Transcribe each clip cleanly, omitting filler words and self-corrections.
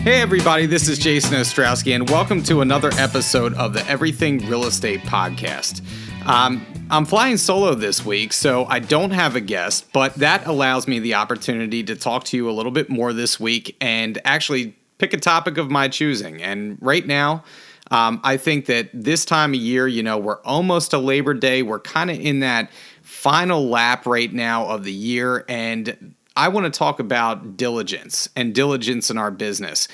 Hey everybody, this is Jason Ostrowski, and welcome to another episode of the Everything Real Estate Podcast. I'm flying solo this week, so I don't have a guest, but that allows me the opportunity to talk to you a little bit more this week and actually pick a topic of my choosing. And right now, I think that this time of year, we're almost to Labor Day. We're kind of in that final lap right now of the year, and I want to talk about diligence and diligence in our business.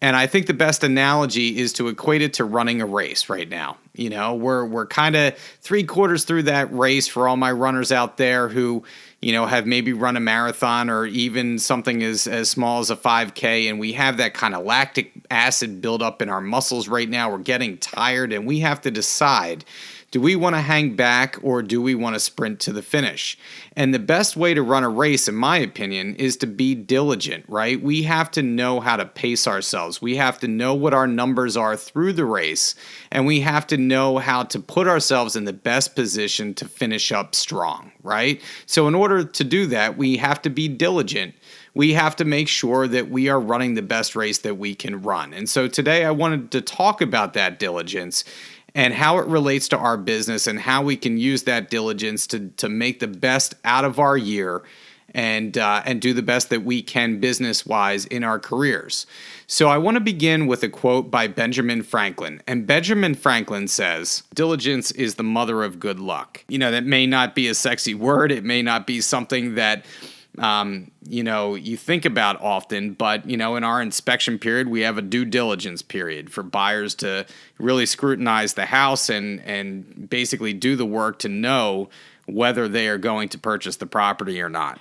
And I think the best analogy is to equate it to running a race right now. We're kind of 3/4 through that race for all my runners out there who, have maybe run a marathon or even something as small as a 5K. And we have that kind of lactic acid buildup in our muscles right now. We're getting tired and we have to decide, do we want to hang back or do we want to sprint to the finish? And the best way to run a race, in my opinion, is to be diligent, right? We have to know how to pace ourselves. We have to know what our numbers are through the race, and we have to know how to put ourselves in the best position to finish up strong, right? So in order to do that, we have to be diligent. We have to make sure that we are running the best race that we can run. And so today I wanted to talk about that diligence and how it relates to our business and how we can use that diligence to make the best out of our year and do the best that we can business-wise in our careers. So I want to begin with a quote by Benjamin Franklin. And Benjamin Franklin says, "Diligence is the mother of good luck." That may not be a sexy word. It may not be something that you think about often, but, in our inspection period, we have a due diligence period for buyers to really scrutinize the house and basically do the work to know whether they are going to purchase the property or not.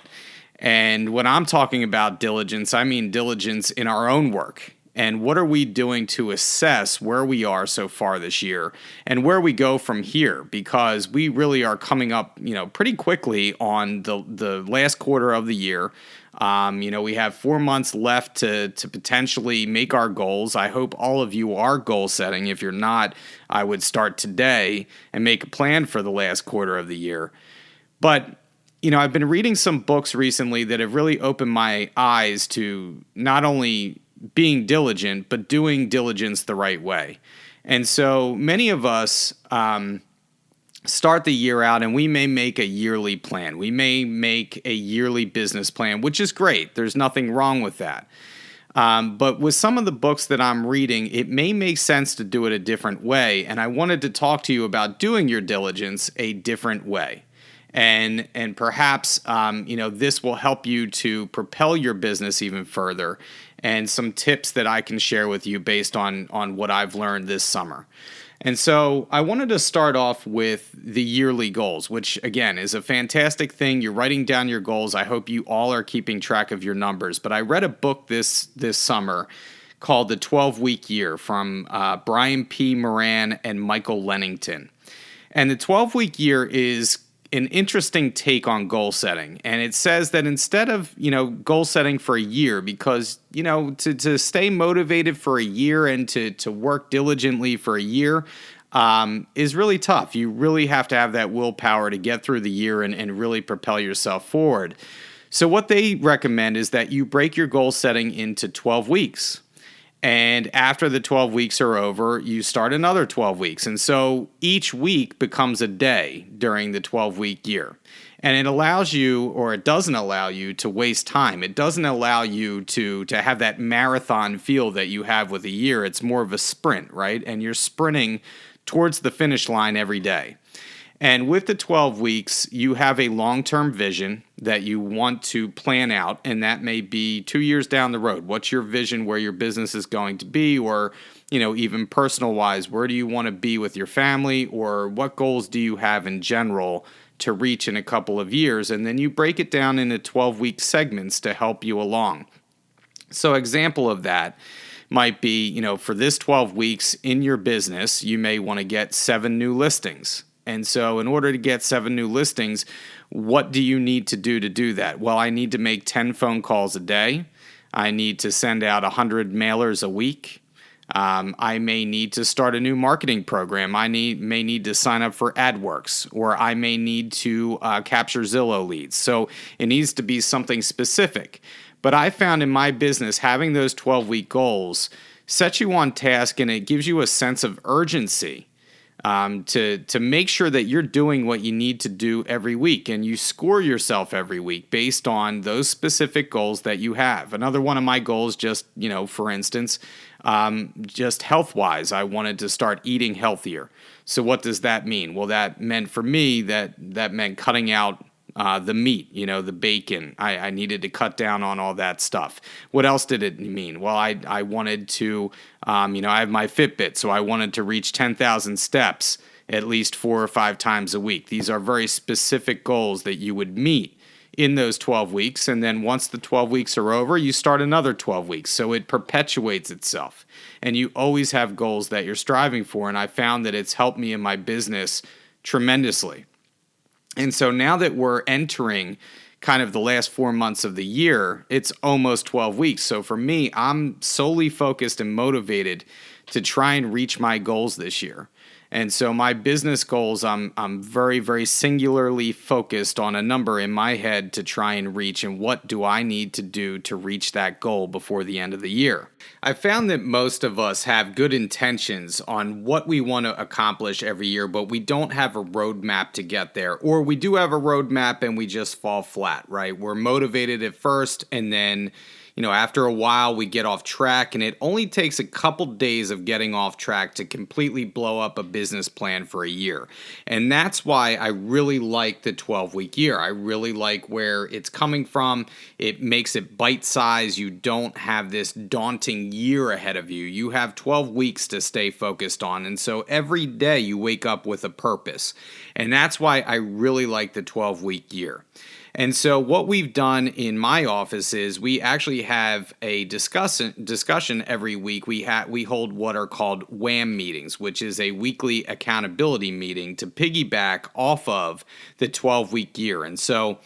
And when I'm talking about diligence, I mean diligence in our own work. And what are we doing to assess where we are so far this year and where we go from here? Because we really are coming up, pretty quickly on the last quarter of the year. We have 4 months left to potentially make our goals. I hope all of you are goal setting. If you're not, I would start today and make a plan for the last quarter of the year. But I've been reading some books recently that have really opened my eyes to not only being diligent, but doing diligence the right way. And so many of us start the year out and we may make a yearly plan. We may make a yearly business plan, which is great. There's nothing wrong with that. But with some of the books that I'm reading, it may make sense to do it a different way. And I wanted to talk to you about doing your diligence a different way. And perhaps, this will help you to propel your business even further, and some tips that I can share with you based on what I've learned this summer. And so I wanted to start off with the yearly goals, which, again, is a fantastic thing. You're writing down your goals. I hope you all are keeping track of your numbers. But I read a book this summer called The 12-Week Year from Brian P. Moran and Michael Lennington. And the 12-week year is an interesting take on goal setting. And it says that instead of, goal setting for a year, because, to stay motivated for a year and to work diligently for a year is really tough. You really have to have that willpower to get through the year and really propel yourself forward. So what they recommend is that you break your goal setting into 12 weeks. And after the 12 weeks are over, you start another 12 weeks. And so each week becomes a day during the 12-week year. And it allows you, or it doesn't allow you, to waste time. It doesn't allow you to have that marathon feel that you have with a year. It's more of a sprint, right? And you're sprinting towards the finish line every day. And with the 12 weeks, you have a long-term vision that you want to plan out, and that may be 2 years down the road. What's your vision where your business is going to be, or, even personal-wise, where do you want to be with your family, or what goals do you have in general to reach in a couple of years? And then you break it down into 12-week segments to help you along. So example of that might be, for this 12 weeks in your business, you may want to get 7 new listings. And so in order to get 7 new listings, what do you need to do that? Well, I need to make 10 phone calls a day. I need to send out 100 mailers a week. I may need to start a new marketing program. I may need to sign up for AdWorks, or I may need to capture Zillow leads. So it needs to be something specific. But I found in my business, having those 12-week goals sets you on task, and it gives you a sense of urgency to make sure that you're doing what you need to do every week, and you score yourself every week based on those specific goals that you have. Another one of my goals, just, for instance, just health-wise, I wanted to start eating healthier. So what does that mean? Well, that meant for me that meant cutting out the meat, the bacon. I needed to cut down on all that stuff. What else did it mean? Well, I wanted to, I have my Fitbit, so I wanted to reach 10,000 steps at least 4 or 5 times a week. These are very specific goals that you would meet in those 12 weeks. And then once the 12 weeks are over, you start another 12 weeks. So it perpetuates itself. And you always have goals that you're striving for. And I found that it's helped me in my business tremendously. And so now that we're entering kind of the last 4 months of the year, it's almost 12 weeks. So for me, I'm solely focused and motivated to try and reach my goals this year. And so my business goals, I'm very, very singularly focused on a number in my head to try and reach, and what do I need to do to reach that goal before the end of the year. I found that most of us have good intentions on what we want to accomplish every year, but we don't have a roadmap to get there. Or we do have a roadmap and we just fall flat, right? We're motivated at first, and then after a while, we get off track, and it only takes a couple days of getting off track to completely blow up a business plan for a year. And that's why I really like the 12-week year. I really like where it's coming from. It makes it bite-sized. You don't have this daunting year ahead of you. You have 12 weeks to stay focused on. And so every day you wake up with a purpose. And that's why I really like the 12-week year. And so what we've done in my office is we actually have a discussion every week. We hold what are called WHAM meetings, which is a weekly accountability meeting to piggyback off of the 12-week year. And so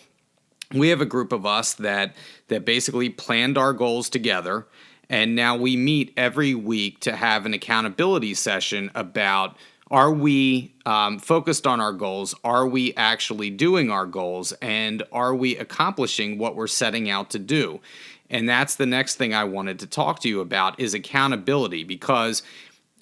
we have a group of us that basically planned our goals together, and now we meet every week to have an accountability session about, are we focused on our goals? Are we actually doing our goals? And are we accomplishing what we're setting out to do? And that's the next thing I wanted to talk to you about, is accountability, because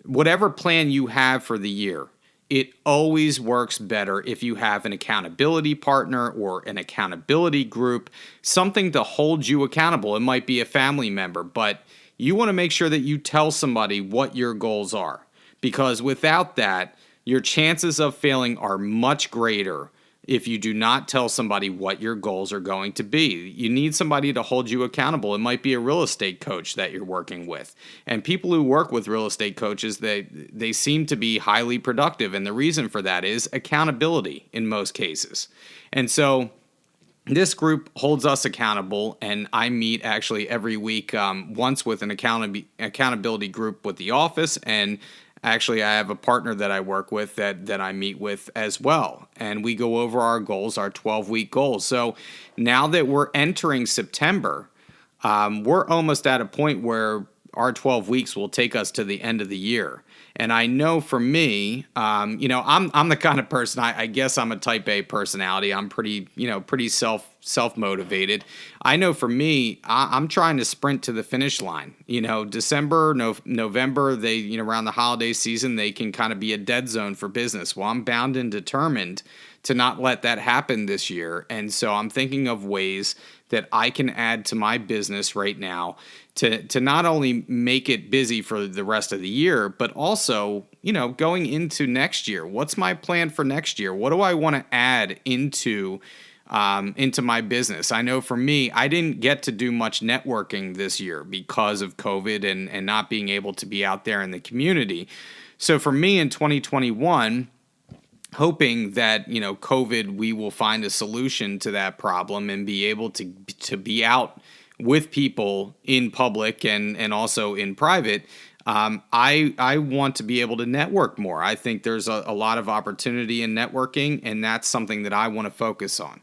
whatever plan you have for the year, it always works better if you have an accountability partner or an accountability group, something to hold you accountable. It might be a family member, but you want to make sure that you tell somebody what your goals are. Because without that, your chances of failing are much greater if you do not tell somebody what your goals are going to be. You need somebody to hold you accountable. It might be a real estate coach that you're working with. And people who work with real estate coaches, they seem to be highly productive. And the reason for that is accountability in most cases. And so this group holds us accountable, and I meet actually every week once with an accountability group with the office, and actually I have a partner that I work with that I meet with as well. And we go over our goals, our 12-week goals. So now that we're entering September, we're almost at a point where our 12 weeks will take us to the end of the year. And I know for me, I'm the kind of person, I guess I'm a type A personality. I'm pretty self-motivated. I know for me, I'm trying to sprint to the finish line. December, November, around the holiday season, they can kind of be a dead zone for business. Well, I'm bound and determined to not let that happen this year. And so I'm thinking of ways that I can add to my business right now to not only make it busy for the rest of the year, but also, going into next year. What's my plan for next year? What do I want to add into my business? I know for me, I didn't get to do much networking this year because of COVID and not being able to be out there in the community. So for me in 2021, hoping that, COVID, we will find a solution to that problem and be able to be out with people in public and also in private. I want to be able to network more. I think there's a lot of opportunity in networking, and that's something that I want to focus on.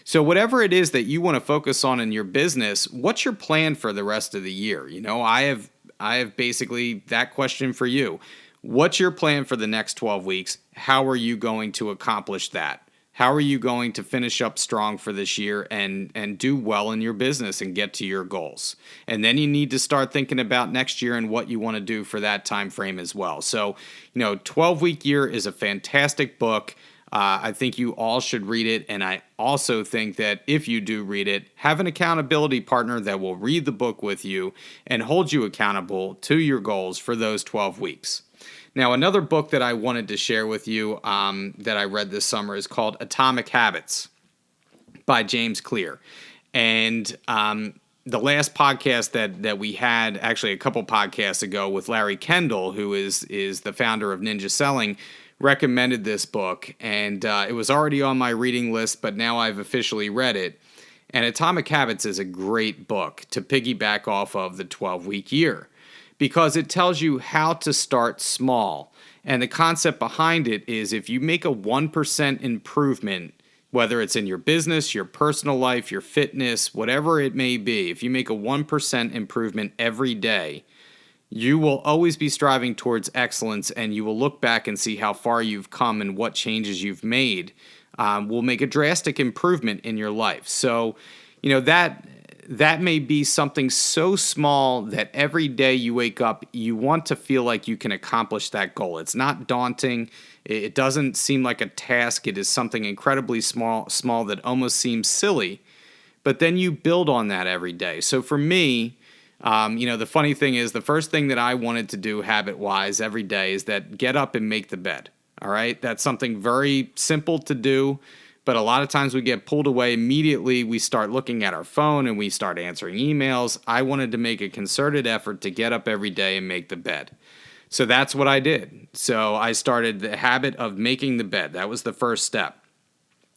So whatever it is that you want to focus on in your business, what's your plan for the rest of the year? I have basically that question for you. What's your plan for the next 12 weeks? How are you going to accomplish that? How are you going to finish up strong for this year and do well in your business and get to your goals? And then you need to start thinking about next year and what you want to do for that time frame as well. So, 12-Week Year is a fantastic book. I think you all should read it. And I also think that if you do read it, have an accountability partner that will read the book with you and hold you accountable to your goals for those 12 weeks. Now, another book that I wanted to share with you that I read this summer is called Atomic Habits by James Clear. And the last podcast that we had, actually a couple podcasts ago with Larry Kendall, who is the founder of Ninja Selling, recommended this book. And it was already on my reading list, but now I've officially read it. And Atomic Habits is a great book to piggyback off of the 12-Week Year, because it tells you how to start small. And the concept behind it is if you make a 1% improvement, whether it's in your business, your personal life, your fitness, whatever it may be, if you make a 1% improvement every day, you will always be striving towards excellence, and you will look back and see how far you've come and what changes you've made will make a drastic improvement in your life. So, that may be something so small that every day you wake up, you want to feel like you can accomplish that goal. It's not daunting. It doesn't seem like a task. It is something incredibly small that almost seems silly. But then you build on that every day. So for me, the funny thing is the first thing that I wanted to do habit-wise every day is that get up and make the bed. All right? That's something very simple to do. But a lot of times we get pulled away immediately. We start looking at our phone and we start answering emails. I wanted to make a concerted effort to get up every day and make the bed. So that's what I did. So I started the habit of making the bed. That was the first step.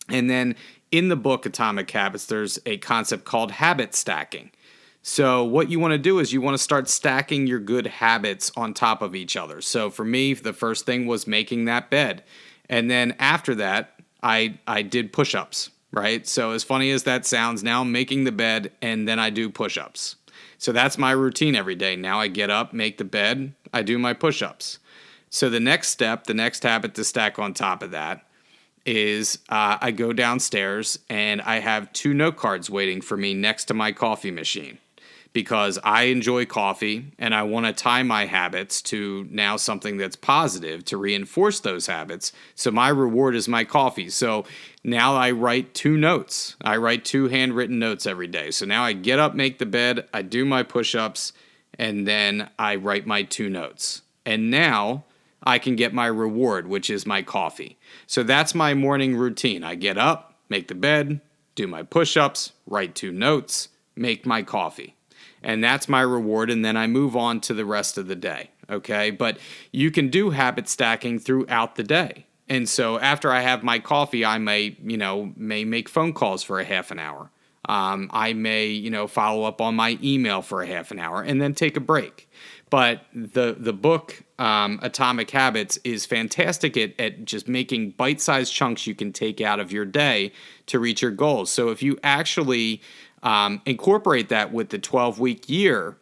And then in the book Atomic Habits, there's a concept called habit stacking. So what you want to do is you want to start stacking your good habits on top of each other. So for me, the first thing was making that bed. And then after that, I did push-ups, right? So as funny as that sounds, now I'm making the bed and then I do push-ups. So that's my routine every day. Now I get up, make the bed, I do my push-ups. So the next step, the next habit to stack on top of that is I go downstairs and I have 2 note cards waiting for me next to my coffee machine, because I enjoy coffee and I want to tie my habits to now something that's positive to reinforce those habits. So my reward is my coffee. So now I write 2 notes. I write 2 handwritten notes every day. So now I get up, make the bed, I do my push-ups, and then I write my 2 notes. And now I can get my reward, which is my coffee. So that's my morning routine. I get up, make the bed, do my push-ups, write 2 notes, make my coffee. And that's my reward, and then I move on to the rest of the day, okay? But you can do habit stacking throughout the day. And so after I have my coffee, I may make phone calls for a half an hour. I may, follow up on my email for a half an hour and then take a break. But the book, Atomic Habits, is fantastic at just making bite-sized chunks you can take out of your day to reach your goals. So if you actually incorporate that with the 12-week year,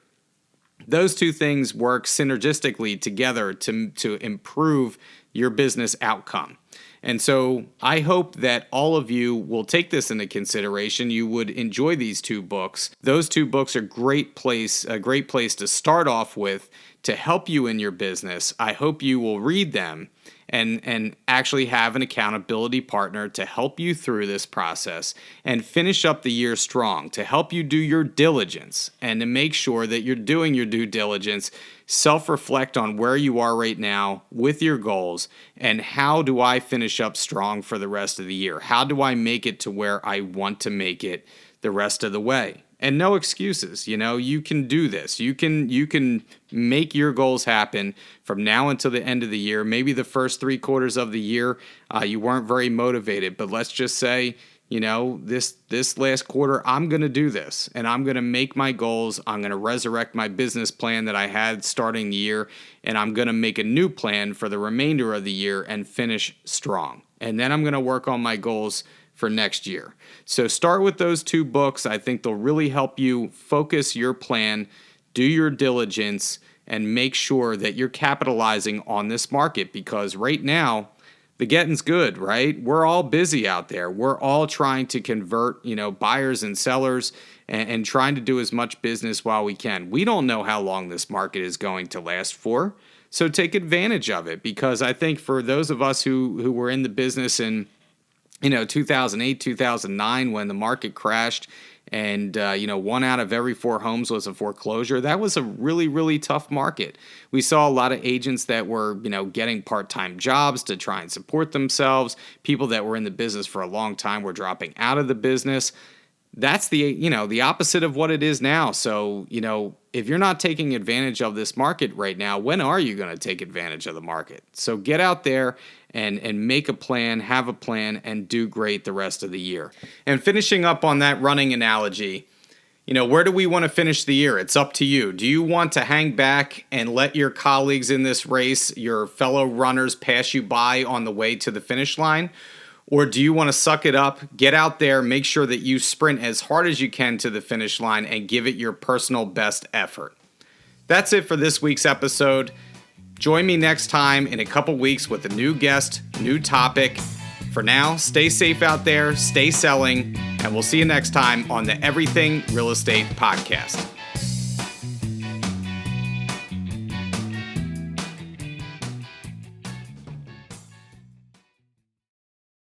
those 2 things work synergistically together to improve your business outcome. And so I hope that all of you will take this into consideration. You would enjoy these 2 books. Those 2 books are a great place to start off with to help you in your business. I hope you will read them and actually have an accountability partner to help you through this process and finish up the year strong, to help you do your diligence and to make sure that you're doing your due diligence. Self-reflect on where you are right now with your goals, and how do I finish up strong for the rest of the year? How do I make it to where I want to make it the rest of the way? And no excuses. You can do this. You can make your goals happen from now until the end of the year. Maybe the first 3 quarters of the year, you weren't very motivated, but let's just say, this last quarter, I'm going to do this, and I'm going to make my goals. I'm going to resurrect my business plan that I had starting the year, and I'm going to make a new plan for the remainder of the year and finish strong. And then I'm going to work on my goals for next year. So start with those 2 books. I think they'll really help you focus your plan, do your diligence, and make sure that you're capitalizing on this market, because right now the getting's good, right? We're all busy out there. We're all trying to convert, buyers and sellers and trying to do as much business while we can. We don't know how long this market is going to last for. So take advantage of it, because I think for those of us who were in the business in 2008, 2009, when the market crashed and 1 out of every 4 homes was a foreclosure, that was a really, really tough market. We saw a lot of agents that were, getting part-time jobs to try and support themselves. People that were in the business for a long time were dropping out of the business. That's the opposite of what it is now. So, if you're not taking advantage of this market right now, when are you going to take advantage of the market? So get out there and make a plan, have a plan, and do great the rest of the year. And finishing up on that running analogy, where do we want to finish the year? It's up to you. Do you want to hang back and let your colleagues in this race, your fellow runners, pass you by on the way to the finish line? Or do you want to suck it up, get out there, make sure that you sprint as hard as you can to the finish line and give it your personal best effort? That's it for this week's episode. Join me next time in a couple weeks with a new guest, new topic. For now, stay safe out there, stay selling, and we'll see you next time on the Everything Real Estate Podcast.